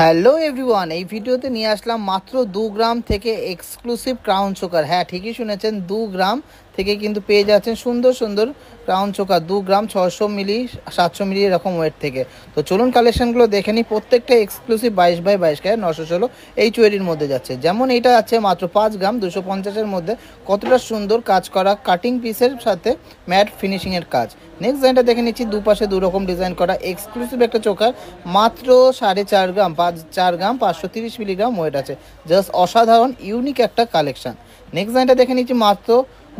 Hello everyone, এই ভিডিওতে নিয়ে আসলাম মাত্র 2 গ্রাম থেকে এক্সক্লুসিভ ক্রাউন চোকার। হ্যাঁ, ঠিকই শুনেছেন, 2 গ্রাম থেকে কিন্তু পেয়ে যাচ্ছেন সুন্দর সুন্দর ক্রাউন চোকার। 2 গ্রাম 600 মিলি 700 মিলি এরকম ওয়েট থেকে। তো চলুন কালেকশনগুলো দেখে নিই। প্রত্যেকটা এক্সক্লুসিভ 22x22 ক্যারেট 916 এই চুয়েরির মধ্যে যাচ্ছে। যেমন এটা আছে মাত্র 5 গ্রাম 250-এর মধ্যে। কতটা সুন্দর কাজ করা কাটিং পিসের সাথে ম্যাট ফিনিশিংয়ের কাজ। নেক্সট ডিজাইনটা দেখে নিচ্ছি, দুপাশে দুরকম ডিজাইন করা এক্সক্লুসিভ একটা চোকার। মাত্র 4.5 গ্রাম 4 গ্রাম 530 মিলিগ্রাম ওয়েট আছে। জাস্ট অসাধারণ ইউনিক একটা কালেকশন। নেক্সট ডিজাইনটা দেখে নিচ্ছি, মাত্র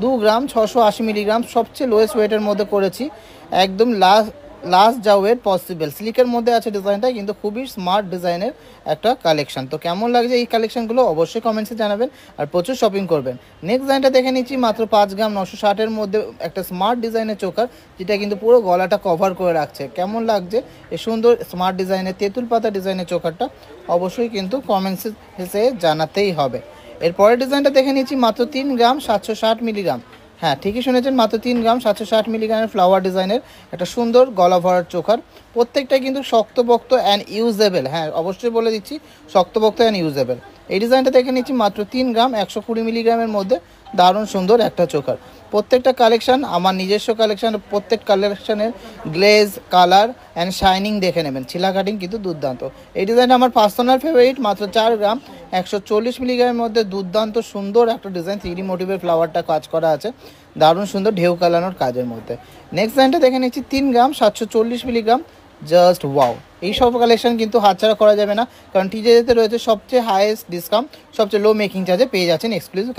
2 গ্রাম 680 মিলিগ্রাম, সবচেয়ে লোয়েস্ট ওয়েটের মধ্যে করেছি। একদম লাস্ট যা ওয়েট পসিবল সিল্কের মধ্যে আছে ডিজাইনটা, কিন্তু খুবই স্মার্ট ডিজাইনের একটা কালেকশন। তো কেমন লাগছে এই কালেকশনগুলো অবশ্যই কমেন্টসে জানাবেন, আর প্রচুর শপিং করবেন। নেক্সট ডিজাইনটা দেখে নিচ্ছি, মাত্র 5 গ্রাম 960-এর মধ্যে একটা স্মার্ট ডিজাইনের চোকার, যেটা কিন্তু পুরো গলাটা কভার করে রাখছে। কেমন লাগছে এই সুন্দর স্মার্ট ডিজাইনের তেঁতুল পাতা ডিজাইনের চোকারটা অবশ্যই কিন্তু কমেন্টসে জানাতেই হবে। এরপরের ডিজাইনটা দেখে নিচ্ছি, মাত্র 3 গ্রাম 760 মিলিগ্রাম। হ্যাঁ, ঠিকই শুনেছেন, মাত্র 3 গ্রাম 760 মিলিগ্রামের ফ্লাওয়ার ডিজাইনের একটা সুন্দর গলা ভরার চোকার। প্রত্যেকটাই কিন্তু শক্তপোক্ত অ্যান্ড ইউজেবল। হ্যাঁ, অবশ্যই বলে দিচ্ছি, শক্তপোক্ত অ্যান্ড ইউজেবল। এই ডিজাইনটা দেখে নিচ্ছি, মাত্র 3 গ্রাম 120 মিলিগ্রামের মধ্যে দারুণ সুন্দর একটা চোকার। প্রত্যেকটা কালেকশন আমার নিজস্ব কালেকশন। প্রত্যেক কালেকশনের গ্লেজ, কালার অ্যান্ড শাইনিং দেখে নেবেন। ছিলা কাটিং কিন্তু দুর্দান্ত। এই ডিজাইনটা আমার পার্সোনাল ফেভারিট। মাত্র 4 গ্রাম 140 মিলিগ্রামের মধ্যে দুর্দান্ত সুন্দর একটা ডিজাইন। 3D মোটিভের ফ্লাওয়ারটা কাজ করা আছে, দারুণ সুন্দর ঢেউ কালানোর কাজের মধ্যে। নেক্সট ডিজাইনটা দেখে নিচ্ছি, 3 গ্রাম 740 মিলিগ্রাম। Just wow! এই সব কালেকশন কিন্তু হাতছাড়া করা যাবে না, কারণ টিজেতে রয়েছে সবচেয়ে হাইয়েস্ট ডিসকাউন্ট, সবচেয়ে লো মেকিং চার্জে পেয়ে যাচ্ছেন এক্সক্লুসিভ।